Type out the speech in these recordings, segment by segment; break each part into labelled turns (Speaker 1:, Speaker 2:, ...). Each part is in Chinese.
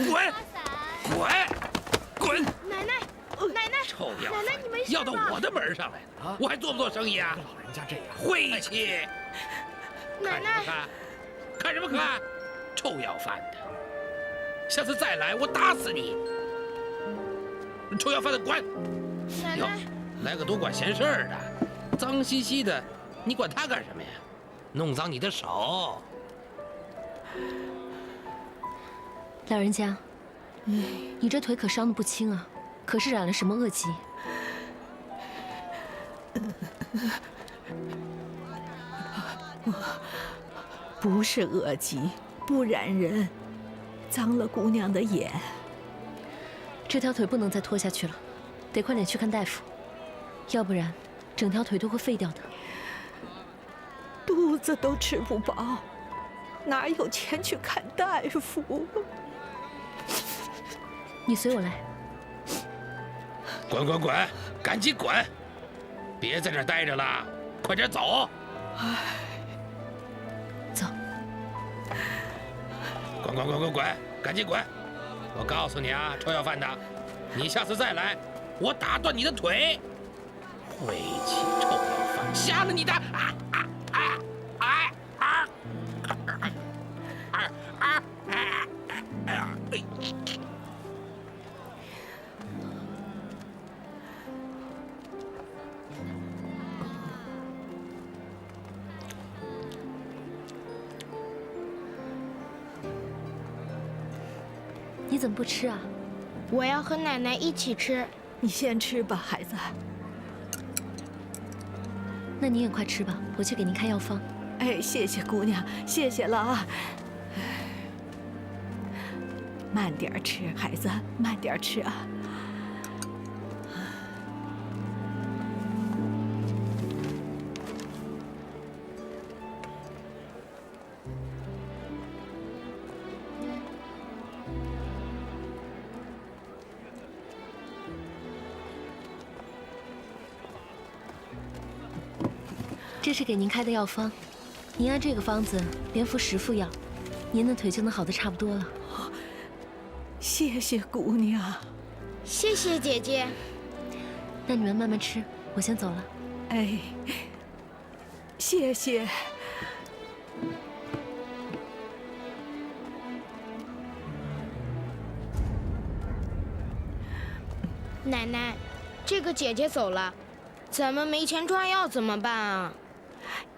Speaker 1: 滚！滚！滚！
Speaker 2: 奶奶，奶奶，
Speaker 1: 臭要
Speaker 2: 奶奶，你没事吧？
Speaker 1: 要到我的门上来了，我还做不做生意啊？
Speaker 3: 老人家这样，
Speaker 1: 晦气！
Speaker 2: 奶奶，
Speaker 1: 看什么看？臭要饭的！下次再来，我打死你！臭要饭的，滚！哟，
Speaker 2: 奶奶，
Speaker 1: 来个多管闲事儿的，脏兮兮的，你管他干什么呀？弄脏你的手！
Speaker 4: 老人家，你这腿可伤得不轻啊，可是染了什么恶疾？
Speaker 5: 不是恶疾，不染人，脏了姑娘的眼。
Speaker 4: 这条腿不能再拖下去了，得快点去看大夫，要不然整条腿都会废掉的。
Speaker 5: 肚子都吃不饱，哪有钱去看大夫？
Speaker 4: 你随我来。
Speaker 1: 滚滚滚，赶紧滚！别在这儿待着了，快点走！
Speaker 4: 走。
Speaker 1: 滚滚滚滚滚，赶紧滚！我告诉你啊，臭要饭的，你下次再来，我打断你的腿！晦气臭要饭，瞎了你的！
Speaker 4: 你怎么不吃啊？
Speaker 2: 我要和奶奶一起吃。
Speaker 5: 你先吃吧，孩子。
Speaker 4: 那你也快吃吧，我去给您开药方。
Speaker 5: 哎，谢谢姑娘，谢谢了啊。慢点吃，孩子，慢点吃啊。
Speaker 4: 这是给您开的药方，您按这个方子连服10副药，您的腿就能好的差不多了。
Speaker 5: 谢谢姑娘。
Speaker 2: 谢谢姐姐。
Speaker 4: 那你们慢慢吃，我先走了。
Speaker 5: 哎，谢谢。
Speaker 2: 奶奶，这个姐姐走了，咱们没钱抓药怎么办啊？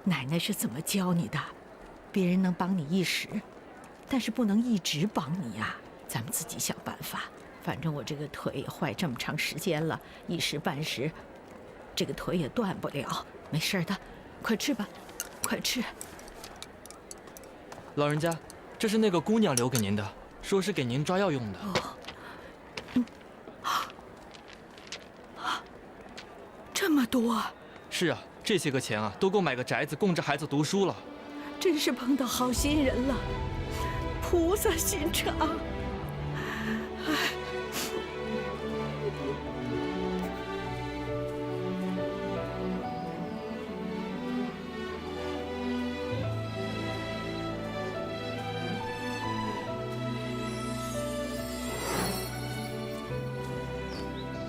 Speaker 5: 奶奶是怎么教你的？别人能帮你一时，但是不能一直帮你呀。咱们自己想办法。反正我这个腿也坏这么长时间了，一时半时，这个腿也断不了。没事的，快吃吧，快吃。
Speaker 3: 老人家，这是那个姑娘留给您的，说是给您抓药用的。
Speaker 5: 这么多？
Speaker 3: 是啊，这些个钱啊，都够买个宅子供着孩子读书了。
Speaker 5: 真是碰到好心人了，菩萨心肠。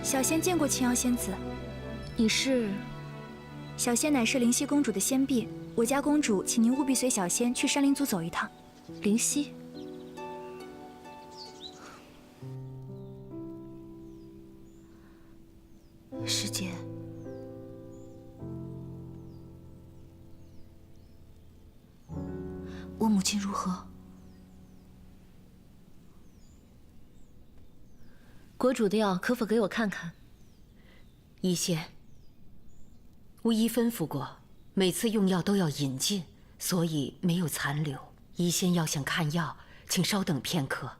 Speaker 6: 小仙见过青瑶仙子。
Speaker 4: 你是？
Speaker 6: 小仙乃是灵犀公主的仙婢，我家公主请您务必随小仙去山林族走一趟。
Speaker 4: 灵犀？师姐，我母亲如何？国主的药可否给我看看？
Speaker 7: 医仙，巫医吩咐过，每次用药都要引尽，所以没有残留。医仙要想看药，请稍等片刻，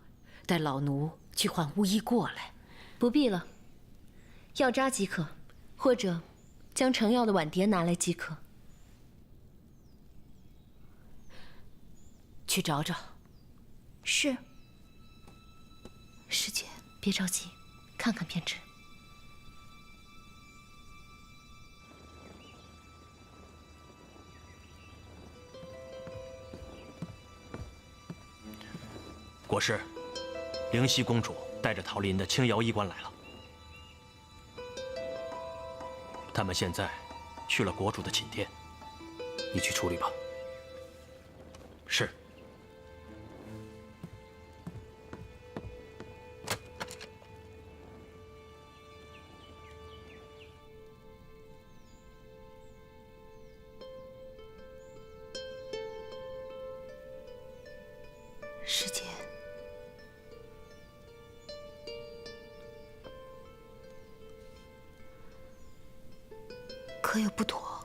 Speaker 7: 待老奴去唤巫医过来。
Speaker 4: 不必了，药渣即可，或者将盛药的碗碟拿来即可。
Speaker 7: 去找找。
Speaker 6: 是。
Speaker 4: 师姐，别着急，看看便知。
Speaker 8: 国师，灵犀公主带着桃林的青瑶医官来了，他们现在去了国主的寝殿，你去处理吧。是。
Speaker 6: 师姐，可有不妥？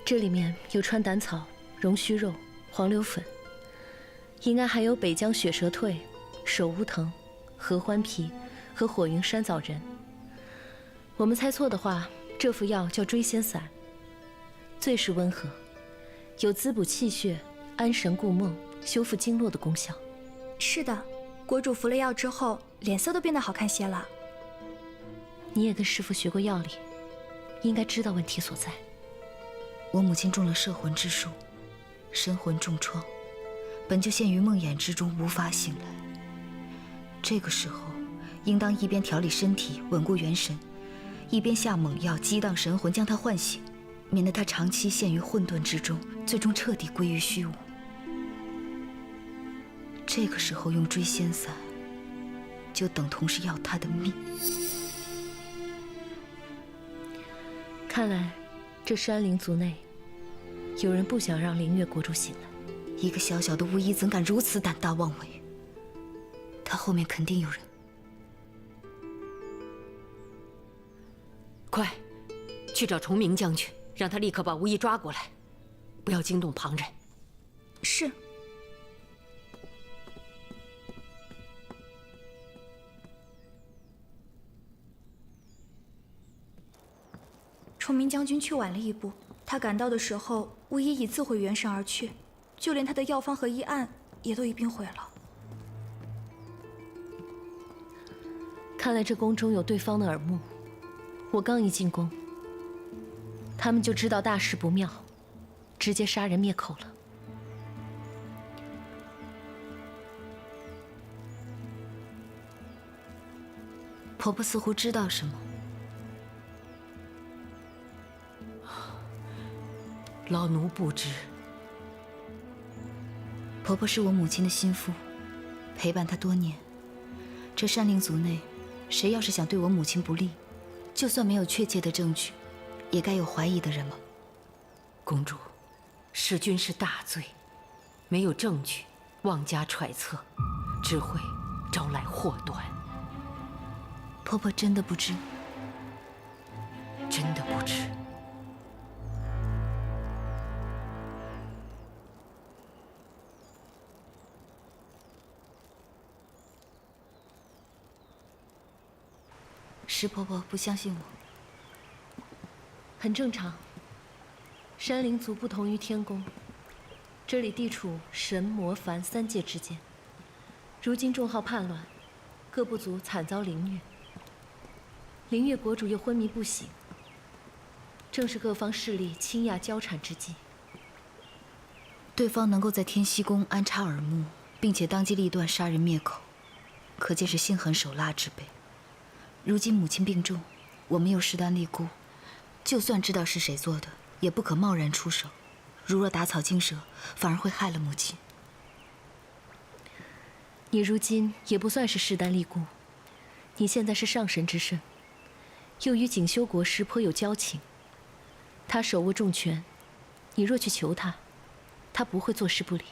Speaker 4: 这里面有川胆草、龙须肉、黄柳粉，应该还有北疆雪蛇蜕、手乌藤、合欢皮和火云山枣仁。我们猜错的话，这副药叫追仙散，最是温和，有滋补气血、安神固梦、修复经络的功效。
Speaker 6: 是的，国主服了药之后，脸色都变得好看些了。
Speaker 4: 你也跟师父学过药理，应该知道问题所在。
Speaker 9: 我母亲中了摄魂之术，神魂重创，本就陷于梦魇之中，无法醒来。这个时候，应当一边调理身体，稳固元神，一边下猛药激荡神魂，将她唤醒，免得她长期陷于混沌之中，最终彻底归于虚无。这个时候用追仙散，就等同是要她的命。
Speaker 4: 看来，这山灵族内有人不想让灵月国主醒来。
Speaker 9: 一个小小的巫医怎敢如此胆大妄为？他后面肯定有人。
Speaker 7: 快，去找崇明将军，让他立刻把巫医抓过来，不要惊动旁人。
Speaker 6: 是。崇明将军去晚了一步，他赶到的时候，巫医已自毁元神而去，就连他的药方和医案也都一并毁了。
Speaker 4: 看来这宫中有对方的耳目。我刚一进宫，他们就知道大事不妙，直接杀人灭口了。
Speaker 9: 婆婆似乎知道什么。
Speaker 7: 老奴不知。
Speaker 9: 婆婆是我母亲的心腹，陪伴她多年。这山灵族内，谁要是想对我母亲不利，就算没有确切的证据，也该有怀疑的人吗？
Speaker 7: 公主，弑君是大罪，没有证据，妄加揣测，只会招来祸端。
Speaker 9: 婆婆真的不知？
Speaker 7: 真的不知。
Speaker 9: 石婆婆不相信我，
Speaker 4: 很正常。山灵族不同于天宫，这里地处神魔凡三界之间。如今众号叛乱，各部族惨遭凌虐，灵月国主又昏迷不醒，正是各方势力倾轧交缠之际。
Speaker 9: 对方能够在天溪宫安插耳目，并且当机立断杀人灭口，可见是心狠手辣之辈。如今母亲病重，我们又势单力孤，就算知道是谁做的，也不可贸然出手。如若打草惊蛇，反而会害了母亲。
Speaker 4: 你如今也不算是势单力孤，你现在是上神之身，又与锦绣国师颇有交情。他手握重权，你若去求他，他不会坐视不理。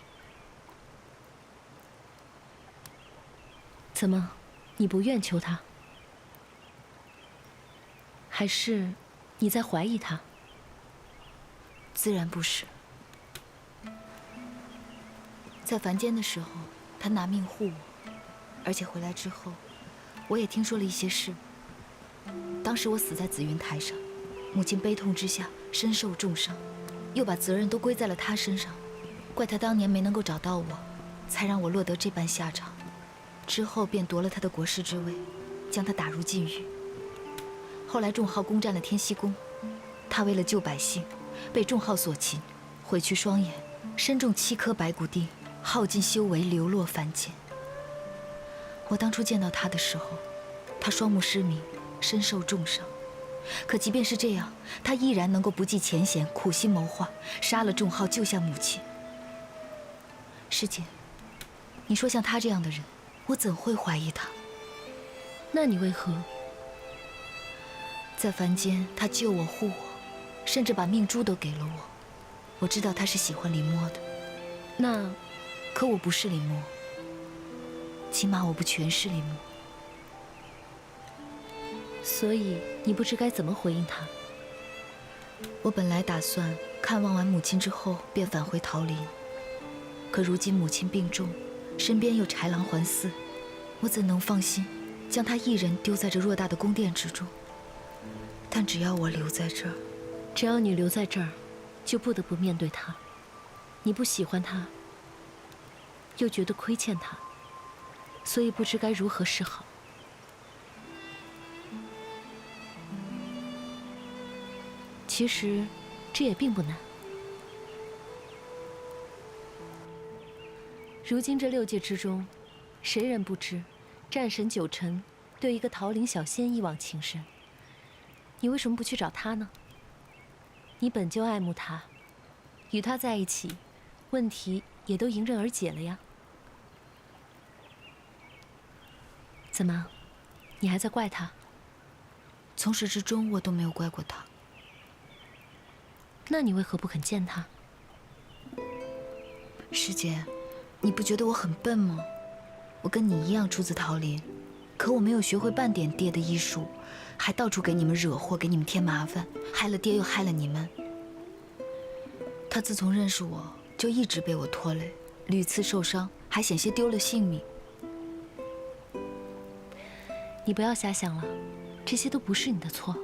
Speaker 4: 怎么，你不愿求他？还是你在怀疑他？
Speaker 9: 自然不是。在凡间的时候，他拿命护我，而且回来之后，我也听说了一些事。当时我死在紫云台上，母亲悲痛之下身受重伤，又把责任都归在了他身上，怪他当年没能够找到我，才让我落得这般下场。之后便夺了他的国师之位，将他打入禁狱。后来众号攻占了天溪宫，他为了救百姓，被众号所擒，毁去双眼，身中7颗白骨钉，耗尽修为，流落凡间。我当初见到他的时候，他双目失明，身受重伤。可即便是这样，他依然能够不计前嫌，苦心谋划，杀了仲浩，救下母亲。师姐，你说像他这样的人，我怎会怀疑他？
Speaker 4: 那你为何？
Speaker 9: 在凡间，他救我护我，甚至把命珠都给了我。我知道他是喜欢林墨的，可我不是林墨，起码我不全是林墨。
Speaker 4: 所以你不知该怎么回应他。
Speaker 9: 我本来打算看望完母亲之后便返回桃林，可如今母亲病重，身边又豺狼环伺，我怎能放心将她一人丢在这偌大的宫殿之中？但只要我留在这儿，
Speaker 4: 只要你留在这儿，就不得不面对他。你不喜欢他，又觉得亏欠他，所以不知该如何是好。其实，这也并不难。如今这6界之中，谁人不知战神九成对一个桃林小仙一往情深？你为什么不去找他呢？你本就爱慕他，与他在一起，问题也都迎刃而解了呀。怎么，你还在怪他？
Speaker 9: 从始至终我都没有怪过他。
Speaker 4: 那你为何不肯见他？
Speaker 9: 师姐，你不觉得我很笨吗？我跟你一样出自桃林，可我没有学会半点爹的医术，还到处给你们惹祸，给你们添麻烦，害了爹又害了你们。他自从认识我，就一直被我拖累，屡次受伤，还险些丢了性命。
Speaker 4: 你不要瞎想了，这些都不是你的错。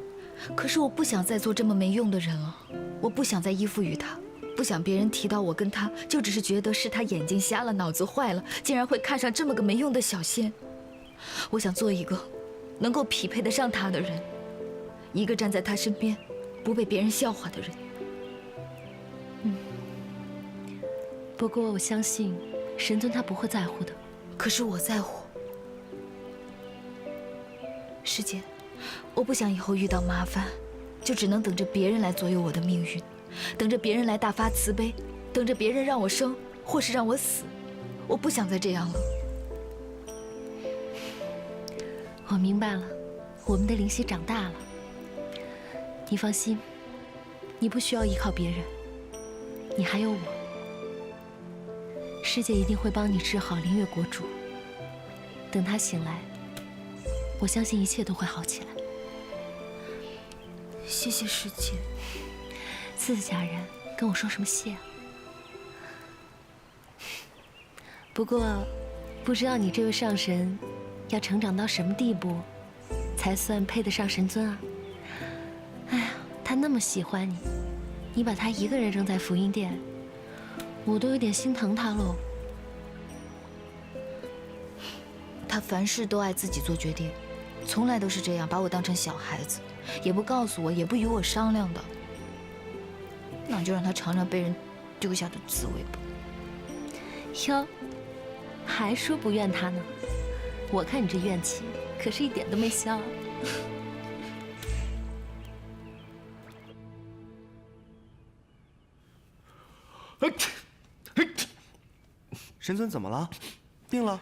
Speaker 9: 可是我不想再做这么没用的人了，我不想再依附于他，不想别人提到我跟他，就只是觉得是他眼睛瞎了，脑子坏了，竟然会看上这么个没用的小仙。我想做一个能够匹配得上他的人，一个站在他身边，不被别人笑话的人。
Speaker 4: 不过我相信，神尊他不会在乎的。
Speaker 9: 可是我在乎。师姐，我不想以后遇到麻烦，就只能等着别人来左右我的命运，等着别人来大发慈悲，等着别人让我生，或是让我死。我不想再这样了。
Speaker 4: 我明白了，我们的灵犀长大了。你放心，你不需要依靠别人，你还有我。师姐一定会帮你治好灵月国主。等他醒来，我相信一切都会好起来。
Speaker 9: 谢谢师姐。
Speaker 4: 自家人跟我说什么谢啊？不过，不知道你这位上神要成长到什么地步，才算配得上神尊啊？哎呀，他那么喜欢你，你把他一个人扔在福音殿，我都有点心疼他喽。
Speaker 9: 他凡事都爱自己做决定，从来都是这样，把我当成小孩子，也不告诉我，也不与我商量的。那就让他尝尝被人丢下的滋味吧。
Speaker 4: 哟，还说不怨他呢？我看你这怨气可是一点都没消啊。
Speaker 10: 神尊怎么了？病了？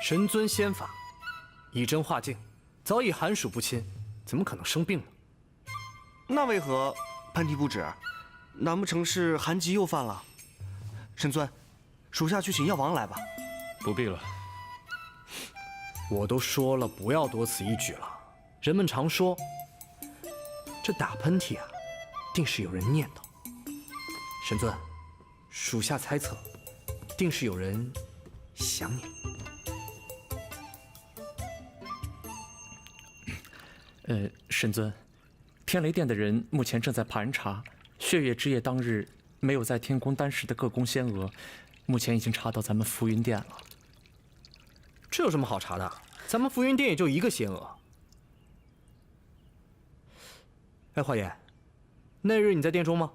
Speaker 8: 神尊仙法以真化境，早已寒暑不侵，怎么可能生病呢？
Speaker 10: 那为何喷嚏不止？难不成是寒疾又犯了？神尊，属下去请药王来吧。
Speaker 8: 不必了，我都说了不要多此一举了。人们常说，这打喷嚏啊，定是有人念叨。神尊，属下猜测，定是有人想你。
Speaker 3: 神尊，天雷殿的人目前正在盘查血月之夜当日没有在天宫丹食的各宫仙娥，目前已经查到咱们浮云殿了。
Speaker 8: 这有什么好查的？咱们浮云殿也就一个仙娥。哎，华言，那日你在殿中吗？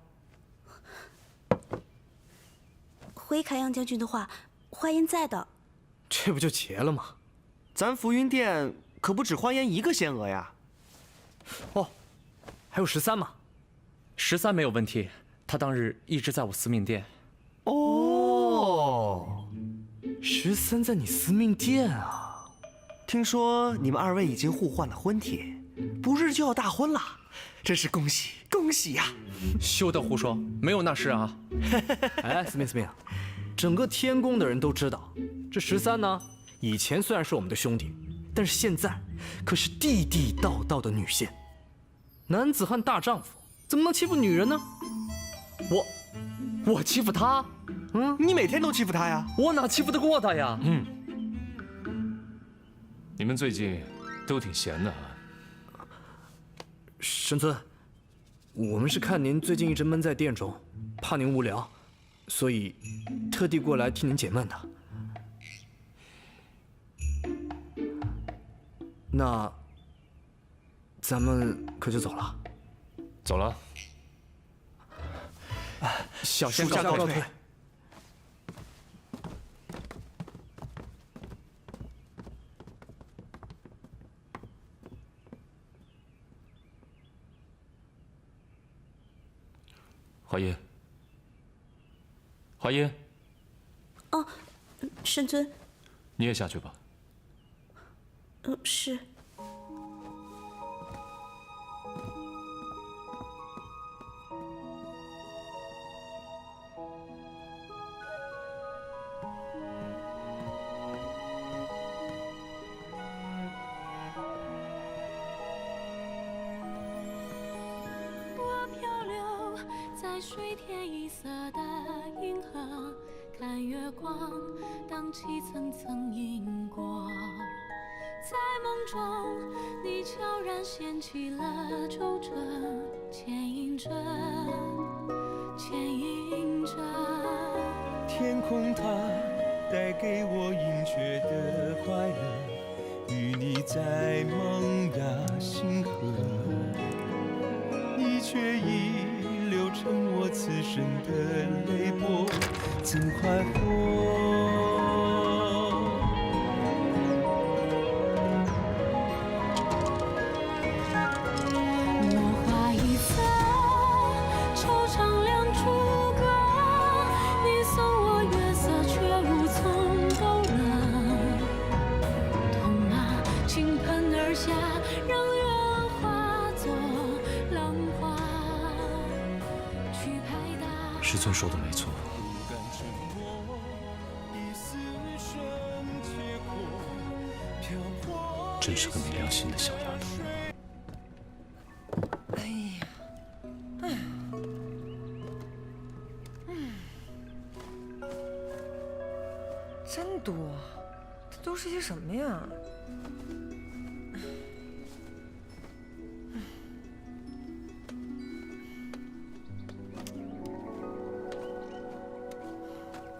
Speaker 11: 回凯阳将军的话，
Speaker 6: 花烟在的。
Speaker 8: 这不就结了吗？
Speaker 10: 咱浮云殿可不只花烟一个仙娥呀。
Speaker 8: 哦，还有13嘛。
Speaker 3: 13没有问题，他当日一直在我司命殿。
Speaker 8: 哦，13在你司命殿啊？
Speaker 10: 听说你们2位已经互换了婚帖，不日就要大婚了，真是恭喜恭喜呀！
Speaker 3: 休得胡说，没有那事啊！
Speaker 8: 哎，司命，整个天宫的人都知道，这13呢，以前虽然是我们的兄弟，但是现在可是地地道道的女仙。男子汉大丈夫，怎么能欺负女人呢？
Speaker 3: 我欺负他？
Speaker 10: 你每天都欺负他呀？
Speaker 3: 我哪欺负得过他呀？
Speaker 11: 你们最近都挺闲的啊。
Speaker 8: 神尊，我们是看您最近一直闷在殿中，怕您无聊，所以特地过来替您解闷的。那咱们可就走了。
Speaker 11: 走了。
Speaker 3: 小仙
Speaker 10: 属下告退。
Speaker 11: 华音，华音，
Speaker 6: 哦，神尊。
Speaker 11: 你也下去吧。
Speaker 6: 是。
Speaker 12: 在水天一色的银河，看月光荡起层层银光。在梦中，你悄然掀起了皱褶，牵引着，牵引着。
Speaker 13: 天空它带给我隐却的快乐，与你在萌芽星河，你却已流成我此生的泪波，怎快活？
Speaker 12: 我画一册惆怅两处歌，你送我月色，却无从逗乐。痛啊，倾盆而下，让月化作浪花。
Speaker 11: 师尊说的没错，真是个没良心的小丫头。
Speaker 14: 哎呀，哎呀，真多，这都是些什么呀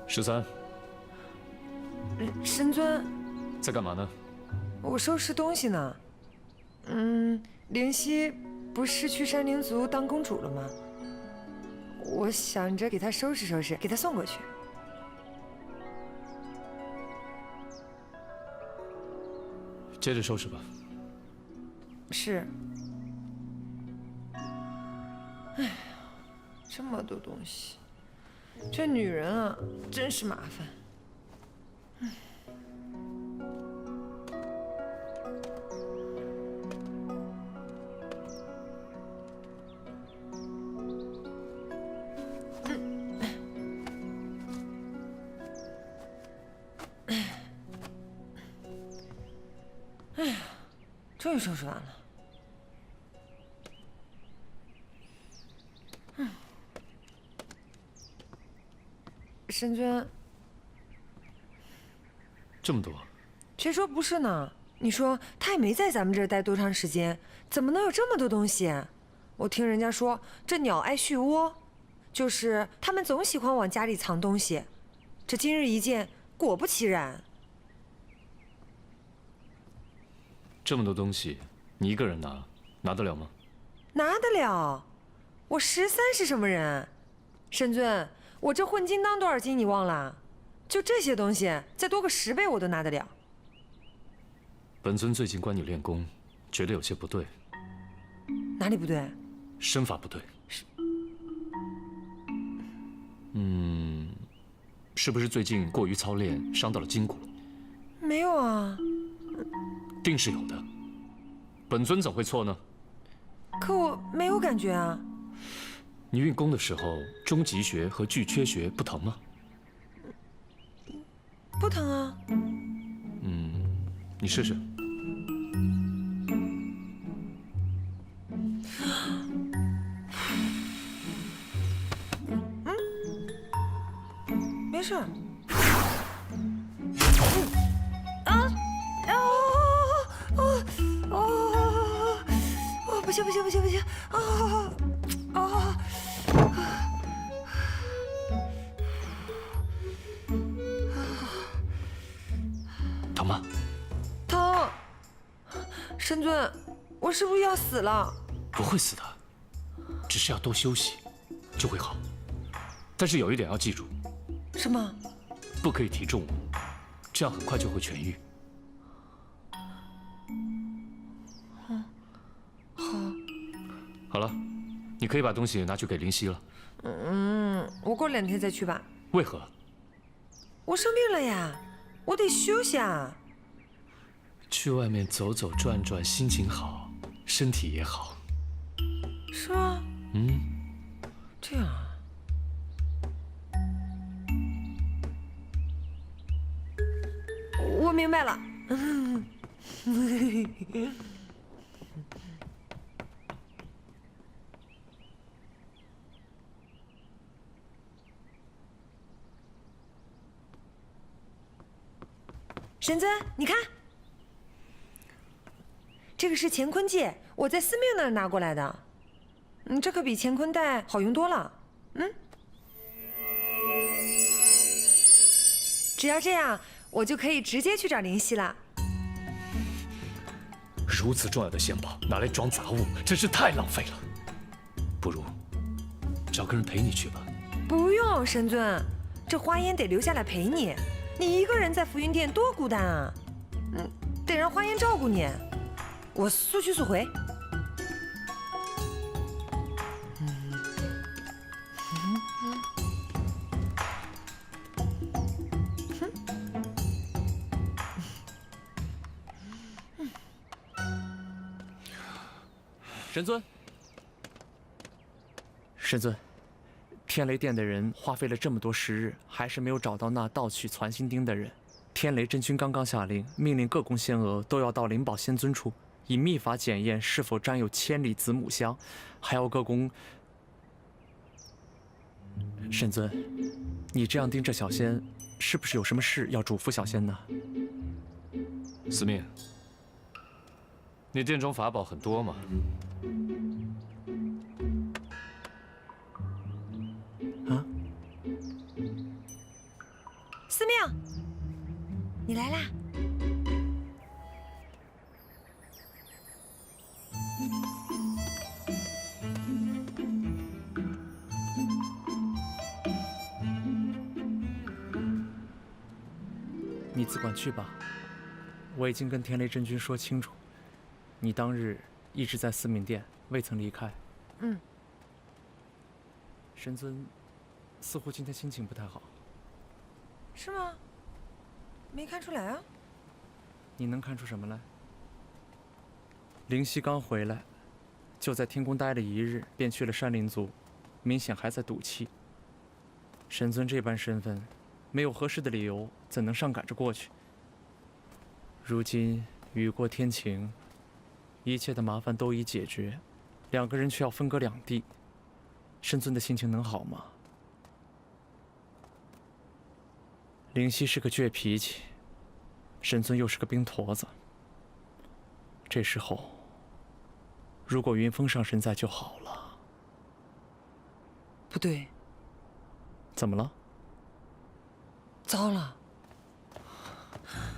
Speaker 14: ？13，神尊，
Speaker 11: 在干嘛呢？
Speaker 14: 我收拾东西呢。灵犀不是去山灵族当公主了吗？我想着给她收拾收拾，给她送过去。
Speaker 11: 接着收拾吧。
Speaker 14: 是。哎呀，这么多东西。这女人啊，真是麻烦。哎呀，终于收拾完了。神尊，
Speaker 11: 这么多，
Speaker 14: 谁说不是呢？你说他也没在咱们这儿待多长时间，怎么能有这么多东西？我听人家说，这鸟爱续窝，就是他们总喜欢往家里藏东西。这今日一见，果不其然。
Speaker 11: 这么多东西，你一个人拿得了吗？
Speaker 14: 拿得了，我13是什么人？神尊。我这混金当多少斤你忘了？就这些东西，再多个10倍我都拿得了。
Speaker 11: 本尊最近观你练功，觉得有些不对。
Speaker 14: 哪里不对？
Speaker 11: 身法不对。是不是最近过于操练，伤到了筋骨？
Speaker 14: 没有啊。
Speaker 11: 定是有的。本尊怎会错呢？
Speaker 14: 可我没有感觉啊。
Speaker 11: 你运功的时候，中极穴和巨阙穴不疼吗？
Speaker 14: 不疼啊。
Speaker 11: 你试试。
Speaker 14: 没事。不行不行不行不行！
Speaker 11: 疼吗？
Speaker 14: 疼！神尊，我是不是要死了？
Speaker 11: 不会死的，只是要多休息，就会好。但是有一点要记住。
Speaker 14: 什么？
Speaker 11: 不可以提重物，这样很快就会痊愈。好了，你可以把东西拿去给灵犀了。
Speaker 14: 我过2天再去吧。
Speaker 11: 为何？
Speaker 14: 我生病了呀，我得休息啊。
Speaker 11: 去外面走走转转，心情好，身体也好。
Speaker 14: 是吗？这样啊。我明白了。神尊，你看，这个是乾坤戒，我在司命那儿拿过来的。这可比乾坤袋好用多了。只要这样，我就可以直接去找灵犀了。
Speaker 11: 如此重要的仙宝拿来装杂物，真是太浪费了。不如找个人陪你去吧。
Speaker 14: 不用，神尊，这花烟得留下来陪你。你一个人在浮云殿多孤单啊！得让花烟照顾你。我速去速回。
Speaker 3: 神尊，神尊，天雷殿的人花费了这么多时日，还是没有找到那盗取传心钉的人。天雷真君刚刚下令，命令各宫仙娥都要到灵宝仙尊处，以秘法检验是否沾有千里子母香，还要各宫。神尊，你这样盯着小仙，是不是有什么事要嘱咐小仙呢？
Speaker 11: 司命，你殿中法宝很多吗？
Speaker 3: 啊？
Speaker 14: 司命，你来啦！
Speaker 3: 你自管去吧，我已经跟天雷真君说清楚，你当日一直在司命殿，未曾离开。神尊似乎今天心情不太好。
Speaker 14: 是吗？没看出来啊。
Speaker 3: 你能看出什么来？灵犀刚回来，就在天宫待了1日，便去了山林族，明显还在赌气。神尊这般身份，没有合适的理由，怎能上赶着过去？如今雨过天晴，一切的麻烦都已解决，2个人却要分隔2地，神尊的心情能好吗？灵犀是个倔脾气，神尊又是个冰坨子。这时候，如果云峰上神在就好了。
Speaker 14: 不对，
Speaker 3: 怎么了？
Speaker 14: 糟了！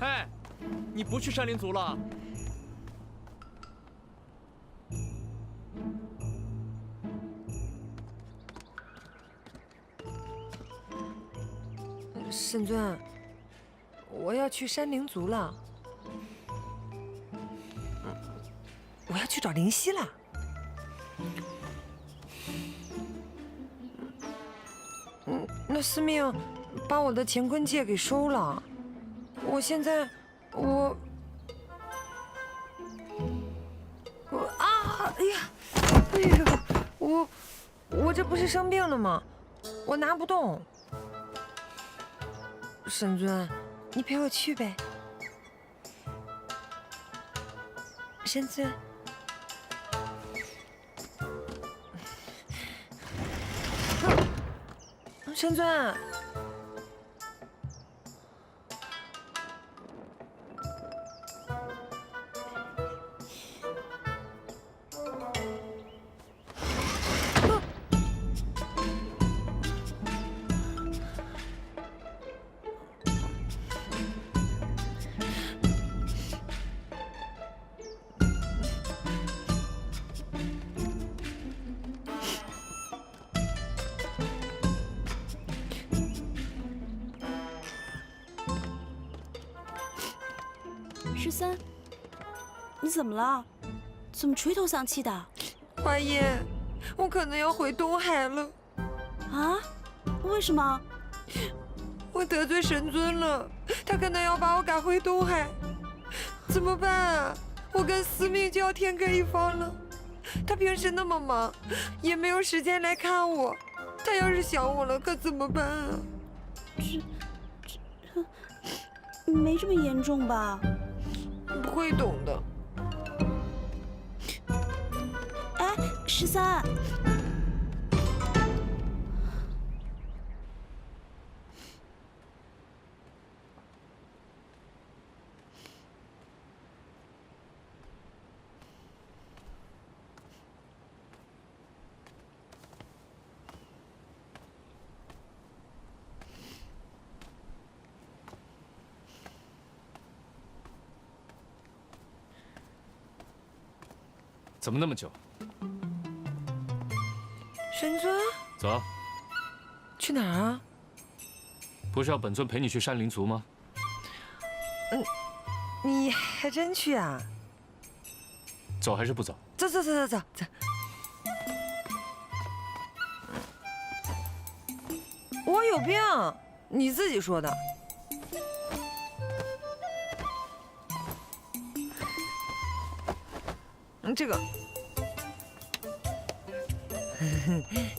Speaker 3: 哎，你不去山林族了？
Speaker 14: 神沈尊，我要去山灵族了。我要去找灵犀了。那司命把我的乾坤戒给收了，我现在我啊！哎呀，我这不是生病了吗？我拿不动。沈尊，你陪我去呗。沈尊。沈尊，13，
Speaker 15: 你怎么了？怎么垂头丧气的？
Speaker 14: 华爷，我可能要回东海了。
Speaker 15: 啊？为什么？
Speaker 14: 我得罪神尊了，他可能要把我赶回东海，怎么办啊？我跟司命就要天各一方了。他平时那么忙，也没有时间来看我。他要是想我了，可怎么办啊？
Speaker 15: 这没这么严重吧？
Speaker 14: 不会懂的。
Speaker 15: 哎，13。
Speaker 11: 怎么那么久？
Speaker 14: 神尊，
Speaker 11: 走啊！
Speaker 14: 去哪儿啊？
Speaker 11: 不是要本尊陪你去山灵族吗？
Speaker 14: 你还真去啊？
Speaker 11: 走还是不走？
Speaker 14: 走。我有病，你自己说的。这个，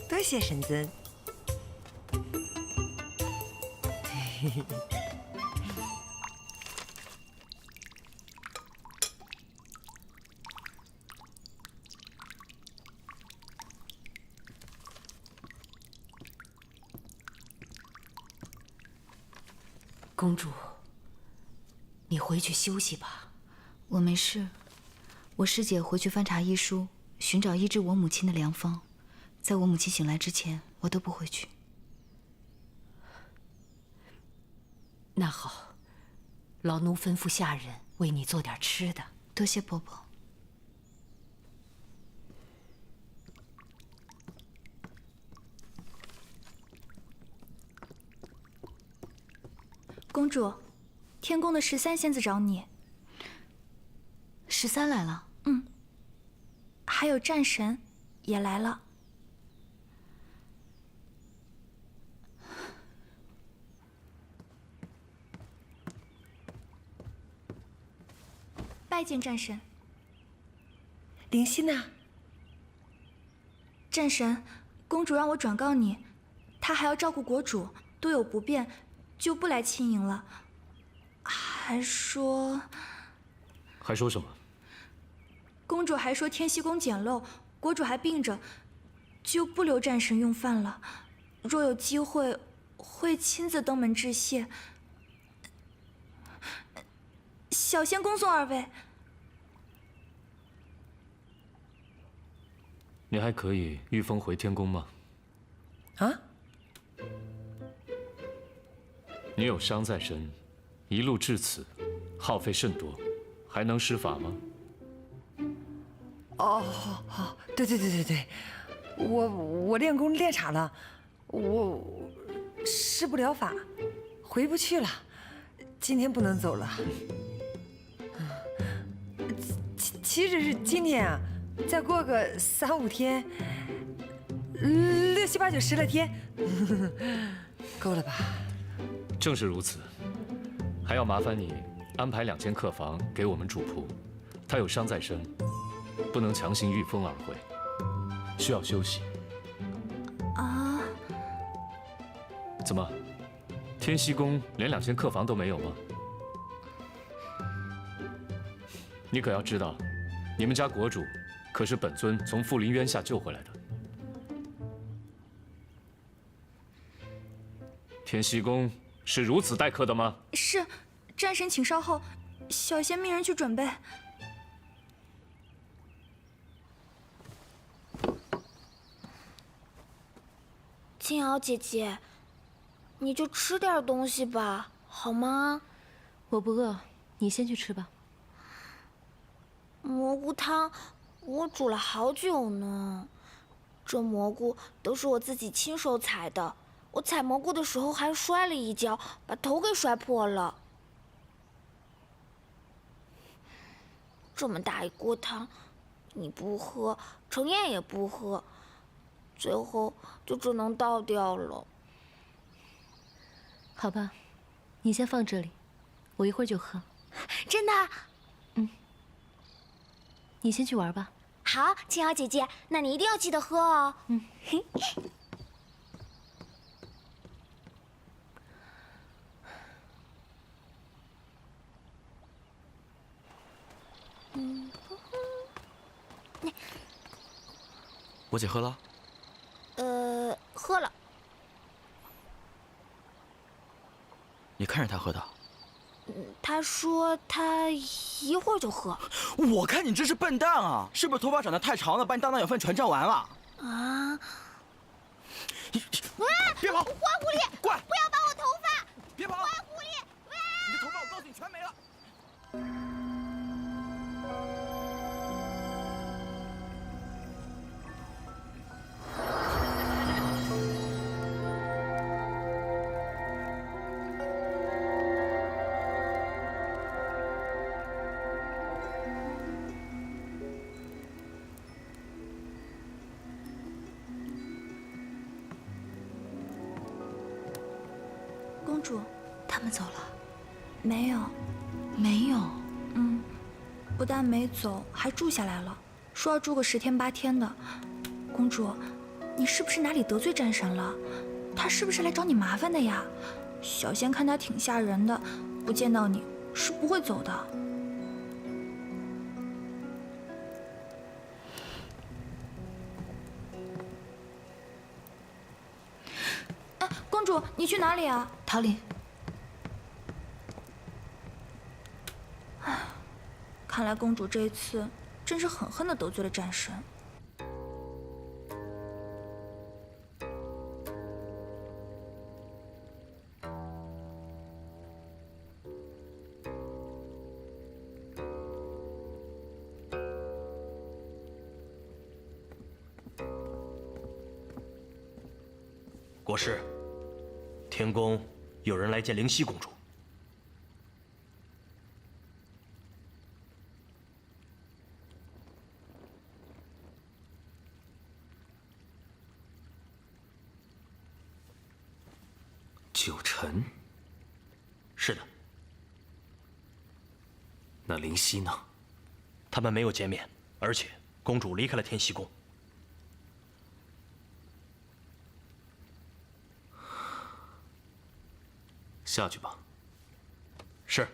Speaker 14: 多谢神尊。
Speaker 7: 公主，你回去休息吧。
Speaker 9: 我没事。我师姐回去翻查医书，寻找医治我母亲的良方。在我母亲醒来之前，我都不回去。
Speaker 7: 那好，老奴吩咐下人为你做点吃的。
Speaker 9: 多谢婆婆。
Speaker 6: 公主，天宫的13仙子找你。
Speaker 9: 13来了。
Speaker 6: 还有战神也来了。拜见战神。
Speaker 14: 灵犀呢？
Speaker 6: 战神，公主让我转告你，她还要照顾国主，多有不便，就不来亲迎了。还说
Speaker 11: 什么？
Speaker 6: 公主还说天锡宫简陋，国主还病着，就不留战神用饭了。若有机会，会亲自登门致谢。小仙恭送二位。
Speaker 11: 你还可以御风回天宫吗？
Speaker 14: 啊？
Speaker 11: 你有伤在身，一路至此，耗费甚多，还能施法吗？
Speaker 14: 哦，对，我练功练傻了，我施不了法，回不去了，今天不能走了。岂止是今天啊，再过个3、5天，6、7、8、9、10来天，够了吧？
Speaker 11: 正是如此，还要麻烦你安排2间客房给我们主仆，他有伤在身，不能强行御风而回，需要休息。
Speaker 6: 啊？
Speaker 11: 怎么，天锡宫连2间客房都没有吗？你可要知道，你们家国主可是本尊从富林渊下救回来的。天锡宫是如此待客的吗？
Speaker 6: 是，战神请稍后，小仙命人去准备。
Speaker 2: 青瑶姐姐，你就吃点东西吧，好吗？
Speaker 4: 我不饿，你先去吃吧。
Speaker 2: 蘑菇汤，我煮了好久呢。这蘑菇都是我自己亲手采的，我采蘑菇的时候还摔了一跤，把头给摔破了。这么大一锅汤，你不喝，程燕也不喝，最后就只能倒掉了。
Speaker 4: 好吧，你先放这里，我一会儿就喝。
Speaker 2: 真的？
Speaker 4: 你先去玩吧。
Speaker 2: 好，青瑶姐姐，那你一定要记得喝哦。
Speaker 10: 我姐喝了？
Speaker 2: 喝了。
Speaker 10: 你看着她喝的？
Speaker 2: 她说她一会儿就喝。
Speaker 10: 我看你真是笨蛋啊！是不是头发长得太长了，把你大脑养分全占完了？
Speaker 2: 啊！
Speaker 10: 别跑！
Speaker 2: 坏狐狸，
Speaker 10: 过来！
Speaker 2: 不要拔我头发！
Speaker 10: 别跑！
Speaker 2: 坏狐狸！
Speaker 10: 你的头发我告诉你全没了。
Speaker 6: 公主，
Speaker 9: 他们走了？
Speaker 6: 没有，
Speaker 9: 没有。
Speaker 6: 不但没走，还住下来了，说要住个10天8天的。公主，你是不是哪里得罪战神了？他是不是来找你麻烦的呀？小仙看他挺吓人的，不见到你是不会走的。哎，公主，你去哪里啊？
Speaker 9: 桃林。
Speaker 6: 看来公主这一次真是狠狠地得罪了战神。
Speaker 16: 国师，天宫有人来见灵犀公主。九臣？是的。那灵犀呢？他们没有见面，而且公主离开了天锡宫。下去吧。是。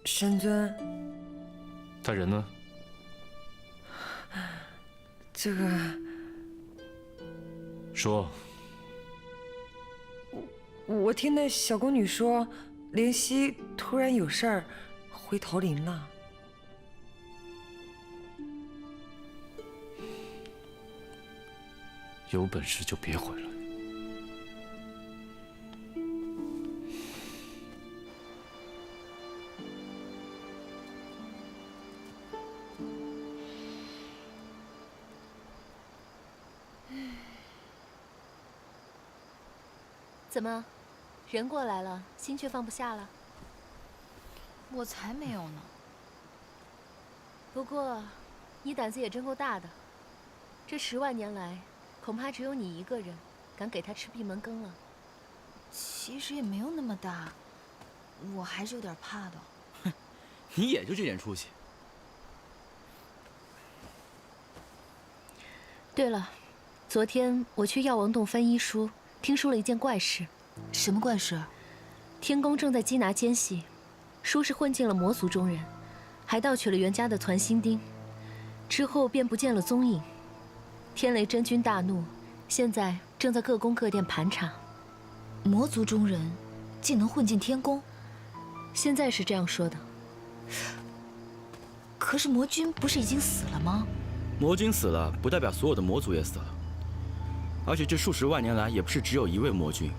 Speaker 14: 神尊，
Speaker 11: 他人呢？
Speaker 14: 这个，
Speaker 11: 说。
Speaker 14: 我听那小宫女说，灵犀突然有事儿，回桃林了。
Speaker 11: 有本事就别回来。
Speaker 4: 怎么，人过来了，心却放不下了？
Speaker 9: 我才没有呢。
Speaker 4: 不过，你胆子也真够大的。这10万年来，恐怕只有你一个人敢给他吃闭门羹了。
Speaker 9: 其实也没有那么大，我还是有点怕的。
Speaker 17: 哼，你也就这点出息。
Speaker 4: 对了，昨天我去药王洞翻医书。听说了一件怪事。
Speaker 9: 什么怪事？
Speaker 4: 天宫正在缉拿奸细，说是混进了魔族中人，还盗取了袁家的团心钉，之后便不见了踪影。天雷真君大怒，现在正在各宫各殿盘查。
Speaker 9: 魔族中人竟能混进天宫？
Speaker 4: 现在是这样说的。
Speaker 9: 可是魔君不是已经死了吗？
Speaker 17: 魔君死了，不代表所有的魔族也死了。而且这数十万年来，也不是只有一位魔君。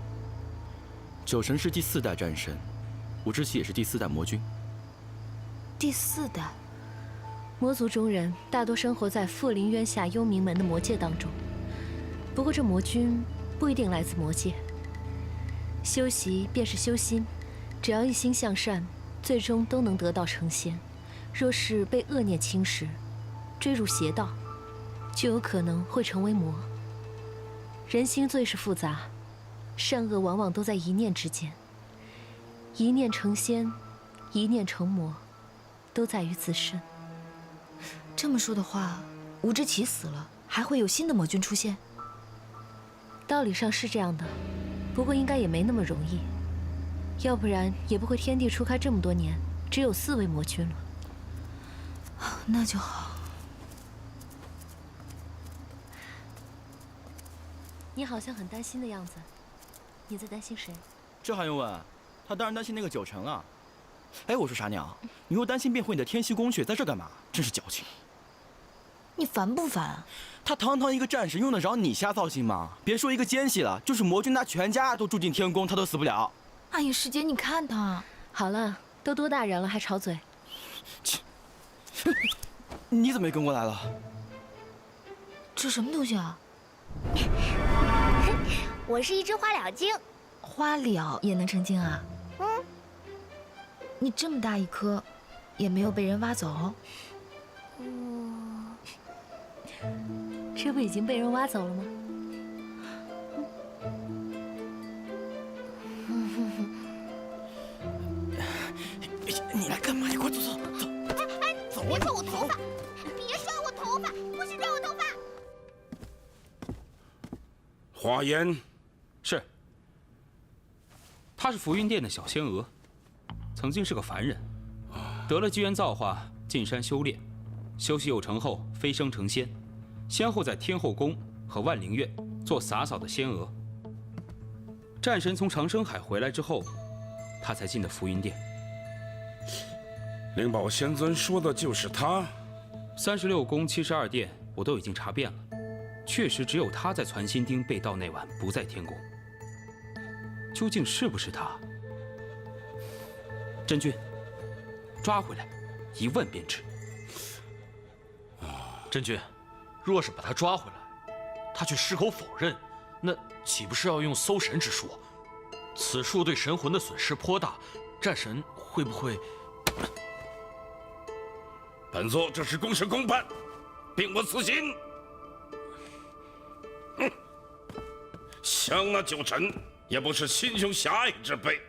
Speaker 17: 九神是第4代战神，吴志祺也是第4代魔君。
Speaker 9: 第4代，
Speaker 4: 魔族中人大多生活在富林渊下幽冥门的魔界当中。不过这魔君不一定来自魔界。修习便是修心，只要一心向善，最终都能得道成仙。若是被恶念侵蚀，坠入邪道，就有可能会成为魔。人心最是复杂，善恶往往都在一念之间。一念成仙，一念成魔，都在于自身。
Speaker 9: 这么说的话，吴志祺死了，还会有新的魔君出现？
Speaker 4: 道理上是这样的，不过应该也没那么容易，要不然也不会天地初开这么多年，只有4位魔君了。
Speaker 9: 那就好。
Speaker 4: 你好像很担心的样子，你在担心谁？
Speaker 17: 这还用问？他当然担心那个9成啊。哎，我说傻娘，你若担心变回你的天息宫去，在这干嘛？真是矫情。
Speaker 9: 你烦不烦？
Speaker 17: 他堂堂一个战神，用得着你瞎操心吗？别说一个奸细了，就是魔君他全家都住进天宫，他都死不了。
Speaker 9: 哎呀，师姐，你看他。
Speaker 4: 好了，都多大人了还吵嘴。
Speaker 17: 你怎么也跟过来了？
Speaker 9: 这什么东西啊？
Speaker 2: 我是一只花鸟精。
Speaker 9: 花鸟也能成精啊？
Speaker 2: 嗯。
Speaker 9: 你这么大一颗，也没有被人挖走？
Speaker 4: 这不已经被人挖走了吗？
Speaker 17: 你来干嘛？你快走走走！
Speaker 2: 哎，别抓我头发！别抓我头发！不许抓我头发！
Speaker 1: 华严，
Speaker 18: 是。她是浮云殿的小仙娥，曾经是个凡人，得了机缘造化，进山修炼，修习有成后飞升成仙，先后在天后宫和万灵院做洒扫的仙娥。战神从长生海回来之后，她才进的浮云殿。
Speaker 1: 灵宝仙尊说的就是他。
Speaker 18: 36宫72殿我都已经查遍了，确实只有他在传心钉被盗那晚不在天宫。究竟是不是他？真君，抓回来，一问便知。
Speaker 11: 真君，若是把他抓回来，他却矢口否认，那岂不是要用搜神之术？此术对神魂的损失颇大，战神会不会？
Speaker 1: 本座这是公事公办，并无私心。想那9臣也不是心胸狭隘之辈。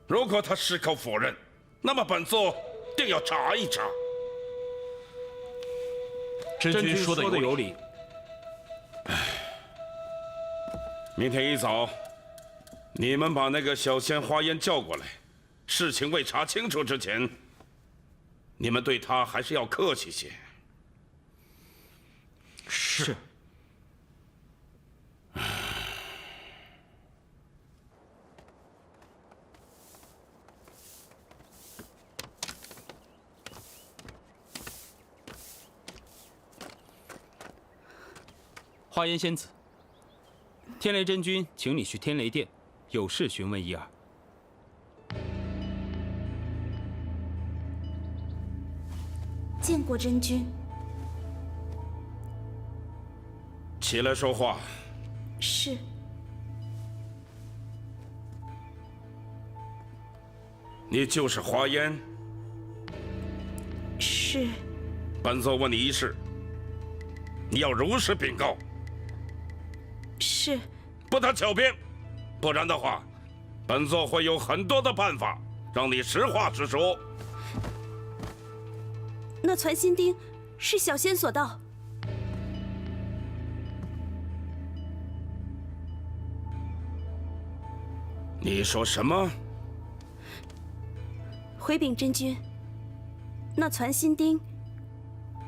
Speaker 1: 如果他矢口否认，那么本座定要查一查。
Speaker 11: 真君说的有理。
Speaker 1: 明天一早，你们把那个小仙花烟叫过来。事情未查清楚之前，你们对他还是要客气些。
Speaker 11: 是。
Speaker 18: 花烟仙子，天雷真君请你去天雷殿，有事询问一二。
Speaker 15: 见过真君。
Speaker 19: 起来说话。
Speaker 15: 是。
Speaker 19: 你就是花烟？
Speaker 15: 是。
Speaker 19: 本座问你一事，你要如实禀告。
Speaker 15: 是。
Speaker 19: 不得狡辩，不然的话，本座会有很多的办法让你实话实说。
Speaker 15: 那传心钉是小仙所盗。
Speaker 19: 你说什么？
Speaker 15: 回禀真君，那传心钉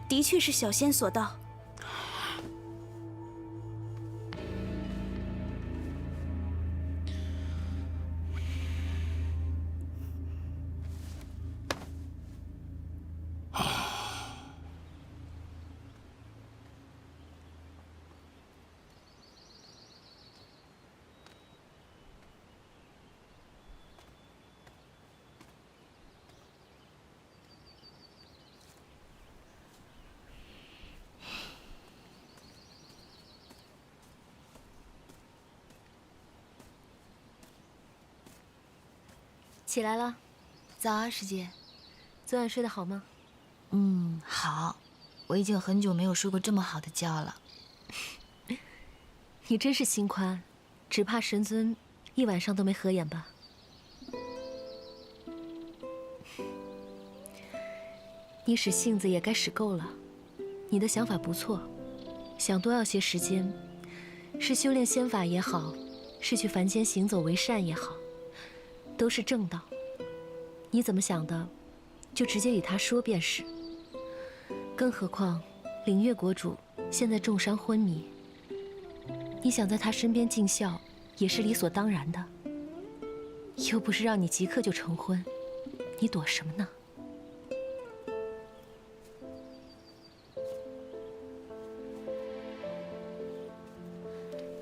Speaker 15: 的确是小仙所盗。
Speaker 4: 起来了，
Speaker 9: 早啊，师姐。
Speaker 4: 昨晚睡得好吗？
Speaker 9: 好。我已经很久没有睡过这么好的觉了。
Speaker 4: 你真是心宽，只怕神尊一晚上都没合眼吧？你使性子也该使够了。你的想法不错，想多要些时间，是修炼仙法也好，是去凡间行走为善也好，都是正道。你怎么想的，就直接与他说便是。更何况，灵月国主现在重伤昏迷，你想在他身边尽孝，也是理所当然的。又不是让你即刻就成婚，你躲什么呢？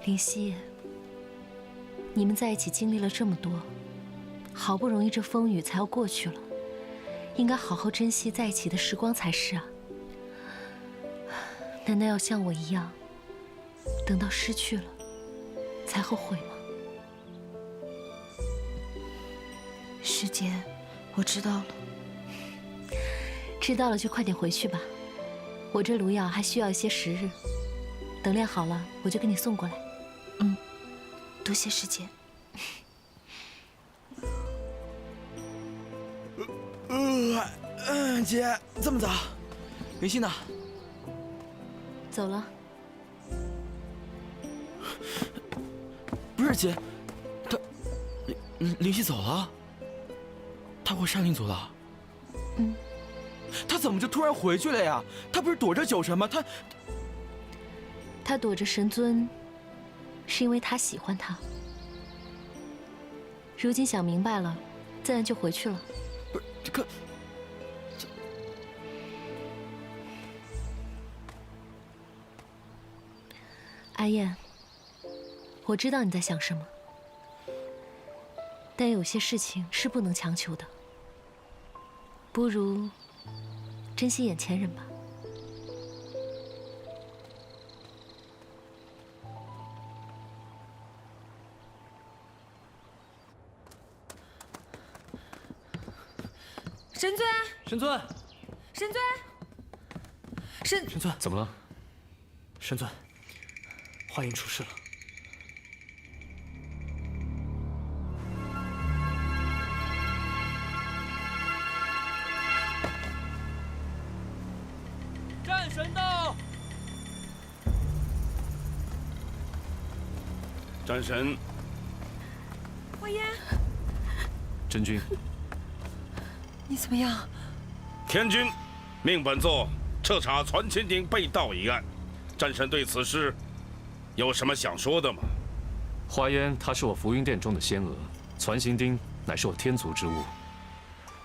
Speaker 4: 灵犀，你们在一起经历了这么多，好不容易这风雨才要过去了，应该好好珍惜在一起的时光才是啊。难道要像我一样，等到失去了才后悔吗？
Speaker 9: 师姐，我知道了。
Speaker 4: 知道了就快点回去吧，我这炉药还需要一些时日，等炼好了我就给你送过来。
Speaker 9: 多谢师姐。
Speaker 17: 姐，这么早？林希呢？
Speaker 4: 走了。
Speaker 17: 不是姐，林希走了？她回山林族了？她怎么就突然回去了呀？她不是躲着酒神吗？
Speaker 4: 她躲着神尊，是因为她喜欢他。如今想明白了，自然就回去了。
Speaker 17: 不是这个。
Speaker 4: 阿燕，我知道你在想什么，但有些事情是不能强求的，不如珍惜眼前人吧。
Speaker 14: 神尊，
Speaker 8: 神尊，
Speaker 14: 神尊，
Speaker 8: 神尊，
Speaker 11: 怎么了？
Speaker 8: 神尊，花烟出事了。
Speaker 3: 战神到！
Speaker 19: 战神，
Speaker 14: 花烟，
Speaker 11: 真君，
Speaker 14: 你怎么样？
Speaker 19: 天君，命本座彻查传心钉被盗一案。战神对此事有什么想说的吗？
Speaker 11: 花烟，她是我浮云殿中的仙娥，传心钉乃是我天族之物。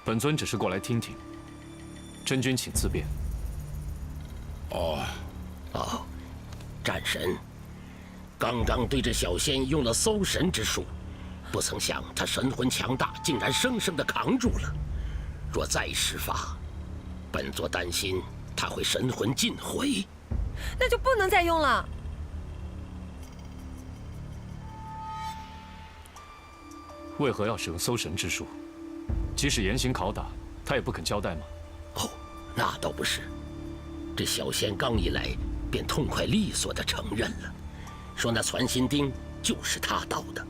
Speaker 11: 本尊只是过来听听。真君请自便。
Speaker 1: 战神，刚刚对这小仙用了搜神之术，不曾想他神魂强大，竟然生生的扛住了。若再施法，本座担心他会神魂尽毁。
Speaker 14: 那就不能再用了。
Speaker 11: 为何要使用搜神之术？即使严刑拷打，他也不肯交代吗？
Speaker 1: 哦，那倒不是。这小仙刚一来，便痛快利索地承认了，说那传心钉就是他盗的。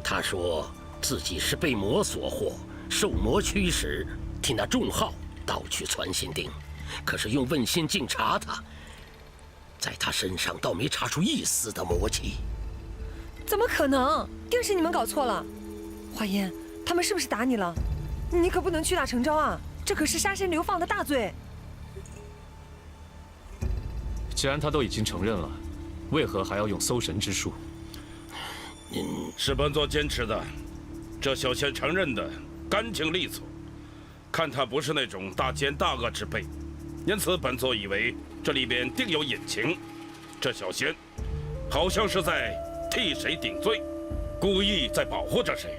Speaker 1: 他说自己是被魔所惑，受魔驱使，替那众号盗取传心钉，可是用问心镜查他，在他身上倒没查出一丝的魔气。
Speaker 14: 怎么可能？定是你们搞错了。华烟，他们是不是打你了？你可不能屈打成招啊！这可是杀身流放的大罪。
Speaker 11: 既然他都已经承认了，为何还要用搜神之术？
Speaker 19: 是本座坚持的。这小仙承认的干净利索，看他不是那种大奸大恶之辈，因此本座以为这里边定有隐情。这小仙好像是在替谁顶罪，故意在保护着谁。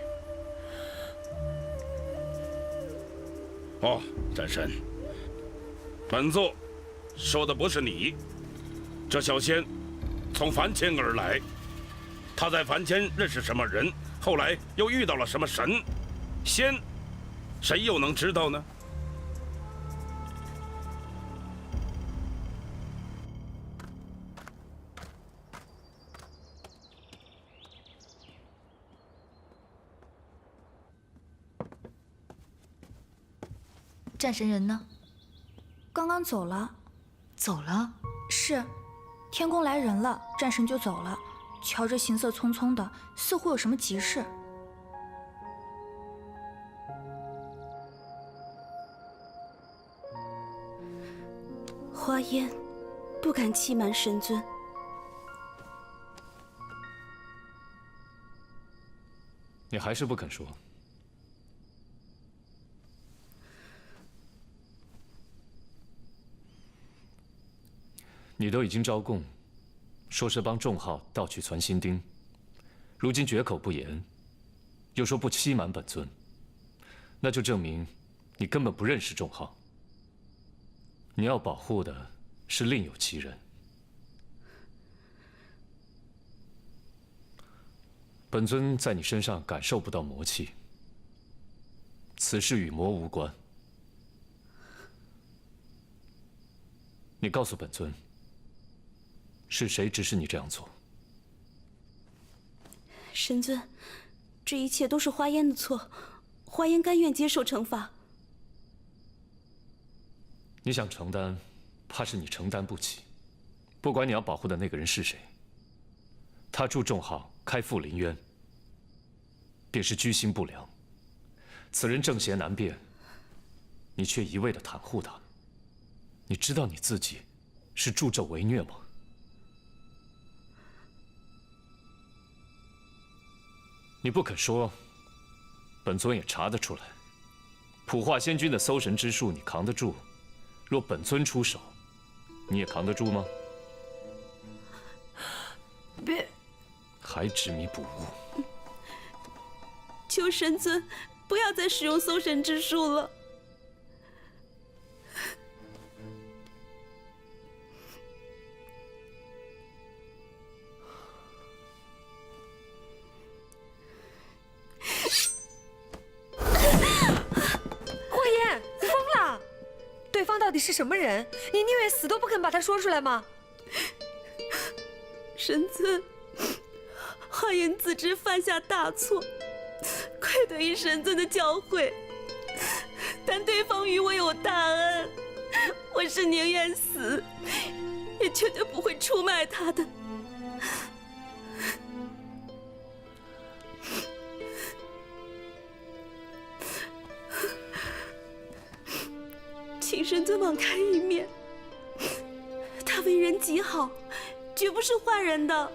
Speaker 19: 哦，战神，本座说的不是你。这小仙从凡间而来，他在凡间认识什么人，后来又遇到了什么神仙，谁又能知道呢？
Speaker 6: 战神人呢？刚刚走了。
Speaker 7: 走了？
Speaker 6: 是，天宫来人了，战神就走了。瞧着行色匆匆的，似乎有什么急事。
Speaker 15: 花烟不敢欺瞒神尊。
Speaker 11: 你还是不肯说。你都已经招供，说是帮众号盗取传心钉，如今绝口不言，又说不欺瞒本尊，那就证明你根本不认识众号。你要保护的是另有其人。本尊在你身上感受不到魔气，此事与魔无关。你告诉本尊。是谁指使你这样做？
Speaker 15: 神尊，这一切都是花烟的错，花烟甘愿接受惩罚。
Speaker 11: 你想承担，怕是你承担不起。不管你要保护的那个人是谁，他助众号开赴临渊，便是居心不良。此人正邪难辨，你却一味的袒护他。你知道你自己是助纣为虐吗？你不肯说，本尊也查得出来。普化仙君的搜神之术你扛得住，若本尊出手，你也扛得住吗？
Speaker 15: 别，
Speaker 11: 还执迷不悟。
Speaker 15: 求神尊不要再使用搜神之术了。
Speaker 14: 到底是什么人？你宁愿死都不肯把他说出来吗？
Speaker 15: 神尊，花烟自知犯下大错，愧对于神尊的教诲，但对方与我有大恩，我是宁愿死，也绝对不会出卖他的。请神尊网开一面，他为人极好，绝不是坏人的。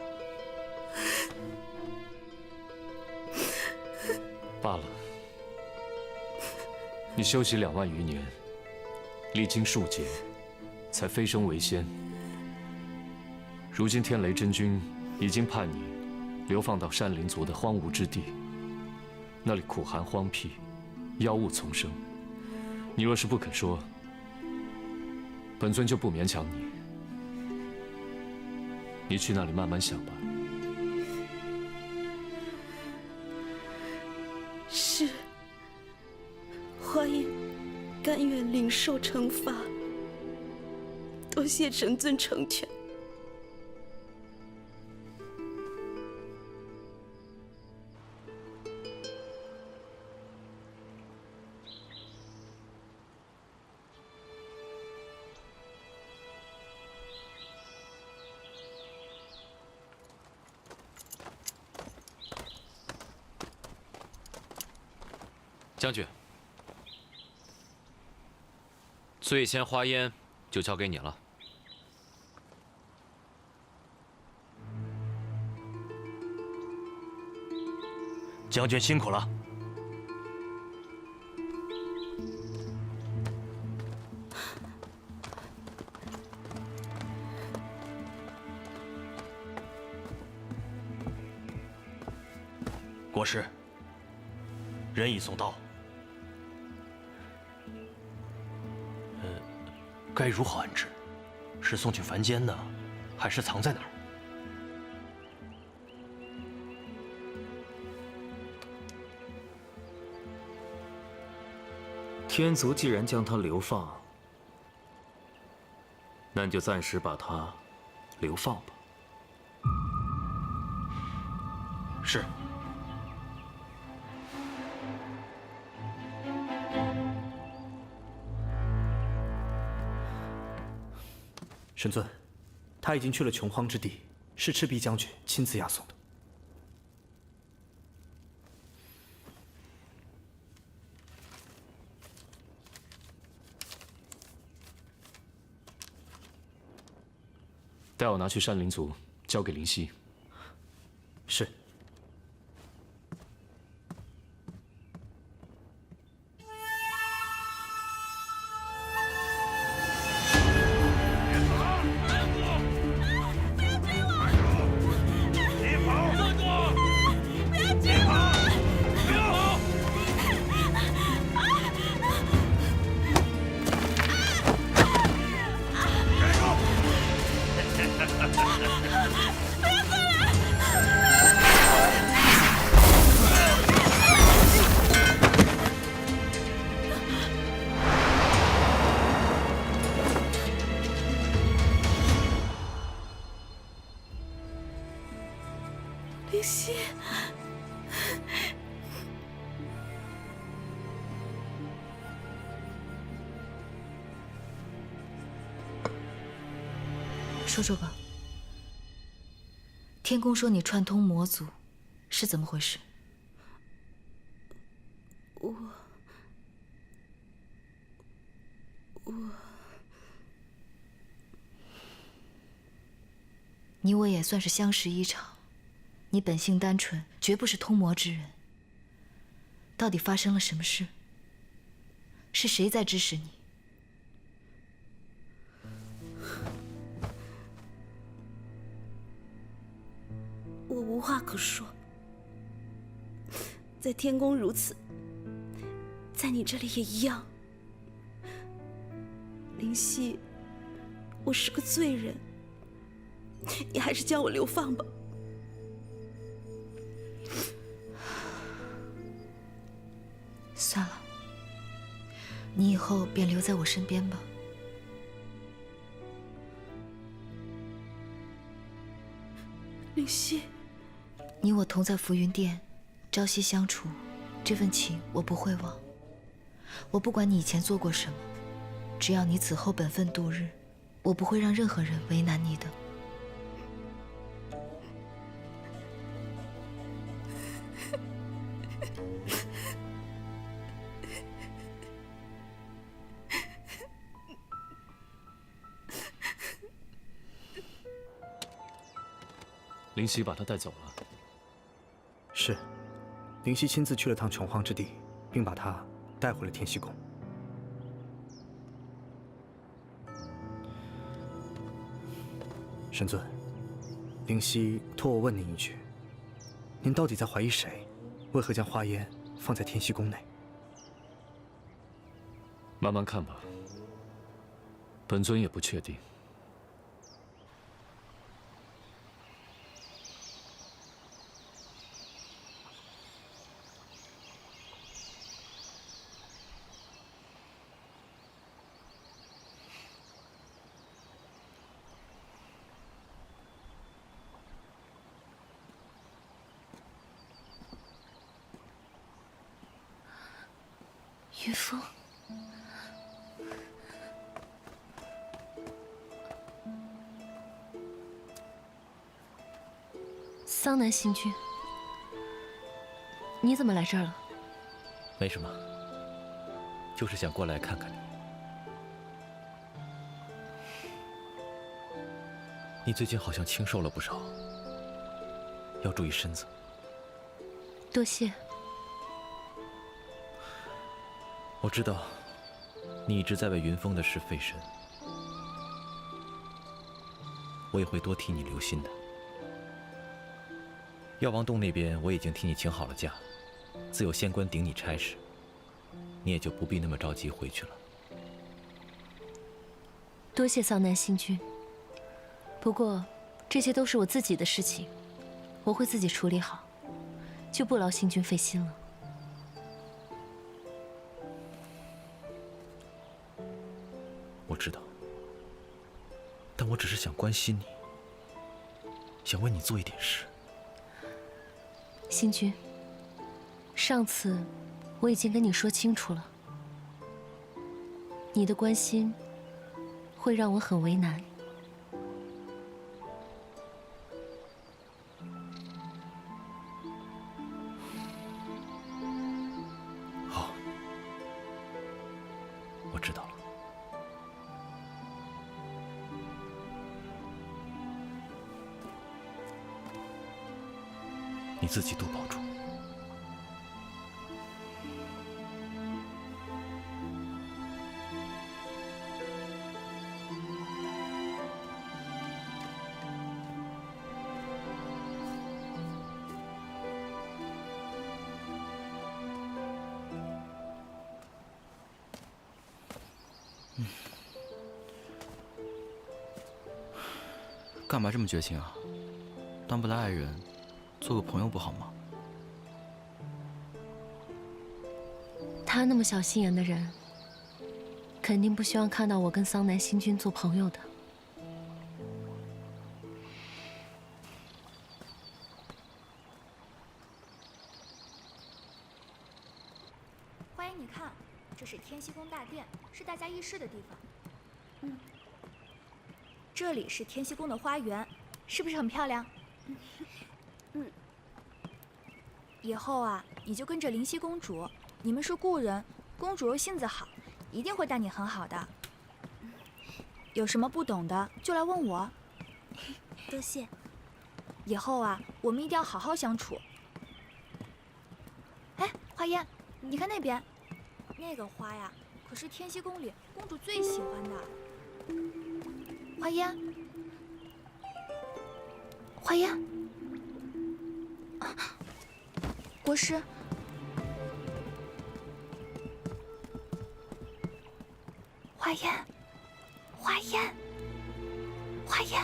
Speaker 11: 罢了，你修习2万余年，历经数劫，才飞升为仙。如今天雷真君已经判你流放到山林族的荒芜之地，那里苦寒荒僻，妖物丛生。你若是不肯说，本尊就不勉强你。你去那里慢慢想吧。
Speaker 15: 是，花叶甘愿领受惩罚。多谢神尊成全。
Speaker 20: 将军，醉仙花烟就交给你了。
Speaker 16: 将军辛苦了。国师，人已送到。该如何安置？是送去凡间呢，还是藏在哪儿？
Speaker 21: 天族既然将他流放，那就暂时把他流放吧。
Speaker 16: 是。
Speaker 8: 神尊，他已经去了穷荒之地，是赤壁将军亲自押送的。
Speaker 11: 待我拿去山林族，交给灵犀。
Speaker 8: 是。
Speaker 15: 灵犀，
Speaker 9: 说说吧。天宫说你串通魔族，是怎么回事？你我也算是相识一场。你本性单纯，绝不是通魔之人。到底发生了什么事？是谁在指使你？
Speaker 15: 我无话可说。在天宫如此，在你这里也一样。灵犀，我是个罪人，你还是将我流放吧。
Speaker 9: 算了，你以后便留在我身边吧。
Speaker 15: 灵犀，
Speaker 9: 你我同在浮云殿，朝夕相处，这份情我不会忘。我不管你以前做过什么，只要你此后本分度日，我不会让任何人为难你的。
Speaker 11: 灵犀把他带走了。
Speaker 8: 是，灵犀亲自去了趟穷荒之地，并把他带回了天锡宫。神尊，灵犀托我问您一句，您到底在怀疑谁？为何将花烟放在天锡宫内？
Speaker 11: 慢慢看吧，本尊也不确定。
Speaker 4: 云峰，桑南星君，你怎么来这儿了？
Speaker 5: 没什么，就是想过来看看你。你最近好像清瘦了不少，要注意身子。
Speaker 4: 多谢。
Speaker 5: 我知道，你一直在为云峰的事费神，我也会多替你留心的。药王洞那边我已经替你请好了假，自有仙官顶你差事，你也就不必那么着急回去了。
Speaker 4: 多谢桑南星君。不过，这些都是我自己的事情，我会自己处理好，就不劳星君费心了。
Speaker 5: 我知道，但我只是想关心你，想为你做一点事。
Speaker 4: 星君，上次我已经跟你说清楚了，你的关心会让我很为难。
Speaker 5: 好，我知道了。你自己多保重。
Speaker 17: 干嘛这么绝情啊？当不来爱人，做个朋友不好吗？
Speaker 4: 他那么小心眼的人，肯定不希望看到我跟桑南星君做朋友的。
Speaker 6: 欢迎你看，这是天锡宫大殿，是大家议事的地方。这里是天锡宫的花园，是不是很漂亮？以后啊，你就跟着灵犀公主，你们是故人，公主又性子好，一定会待你很好的。有什么不懂的就来问我。
Speaker 15: 多谢。
Speaker 6: 以后啊，我们一定要好好相处。哎，花烟，你看那边，那个花呀，可是天锡宫里公主最喜欢的。花烟，花烟，国师，花烟，花烟，花烟，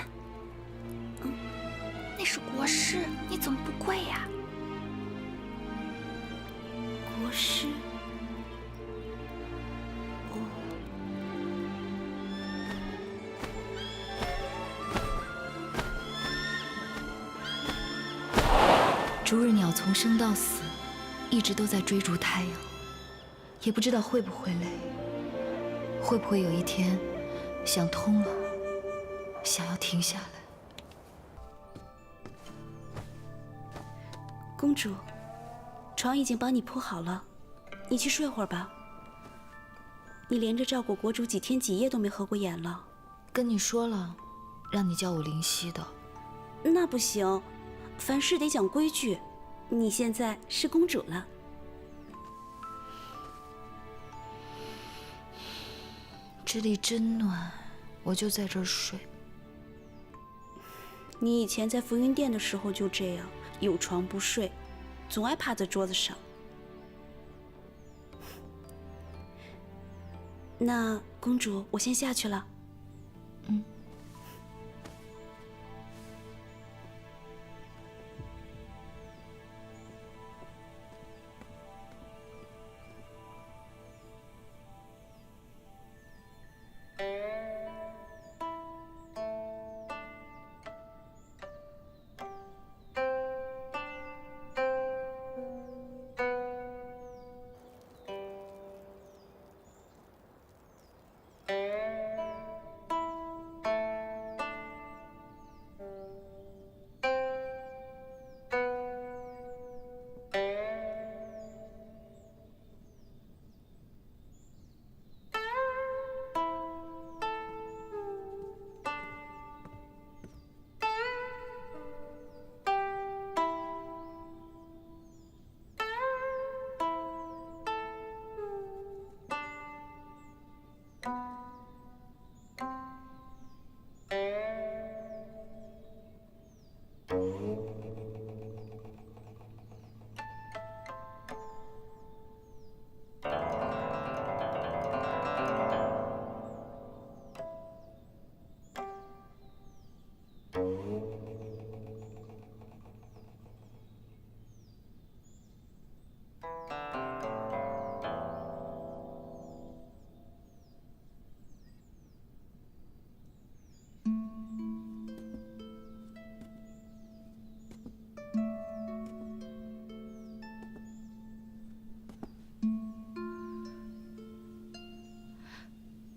Speaker 6: 那是国师，你怎么不跪呀？
Speaker 15: 国师。
Speaker 9: 逐日鸟从生到死，一直都在追逐太阳，也不知道会不会累，会不会有一天想通了，想要停下来。
Speaker 15: 公主，床已经帮你铺好了，你去睡会儿吧。你连着照顾国主几天几夜都没合过眼了。
Speaker 9: 跟你说了，让你叫我灵犀的。
Speaker 15: 那不行。凡事得讲规矩，你现在是公主了。
Speaker 9: 这里真暖，我就在这儿睡。
Speaker 15: 你以前在浮云殿的时候就这样，有床不睡，总爱趴在桌子上。那公主，我先下去了。
Speaker 9: 嗯。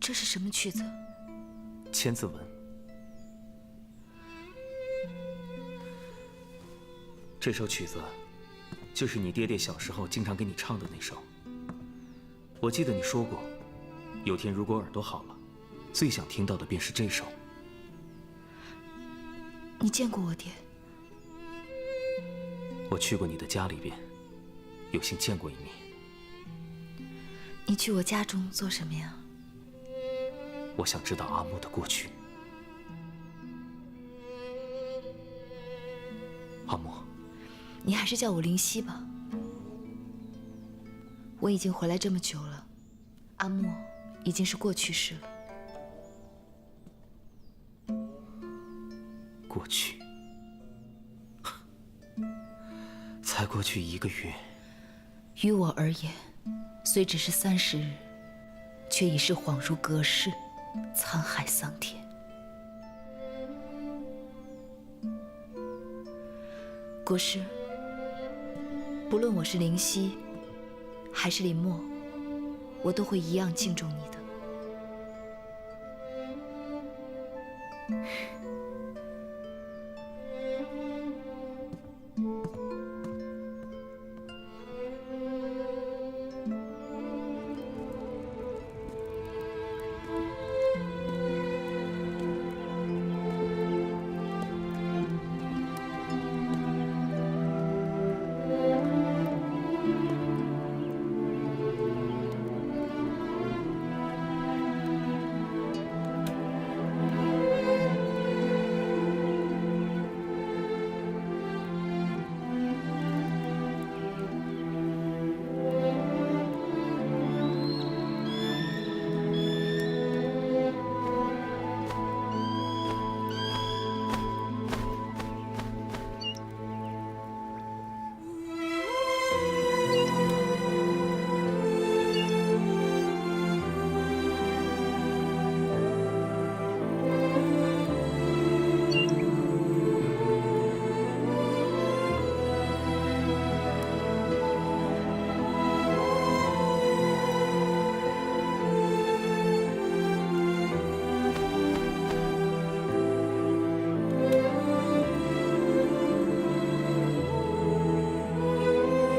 Speaker 9: 这是什么曲子？
Speaker 21: 千字文。这首曲子，就是你爹爹小时候经常给你唱的那首。我记得你说过，有天如果耳朵好了，最想听到的便是这首。
Speaker 9: 你见过我爹？
Speaker 21: 我去过你的家里边，有幸见过一面。
Speaker 9: 你去我家中做什么呀？
Speaker 21: 我想知道阿木的过去。阿木，
Speaker 9: 你还是叫我灵犀吧。我已经回来这么久了，阿莫已经是过去式了。
Speaker 21: 过去，才过去1个月。
Speaker 9: 于我而言，虽只是30日，却已是恍如隔世，沧海桑田。国师，不论我是灵犀，还是林墨，我都会一样敬重你的。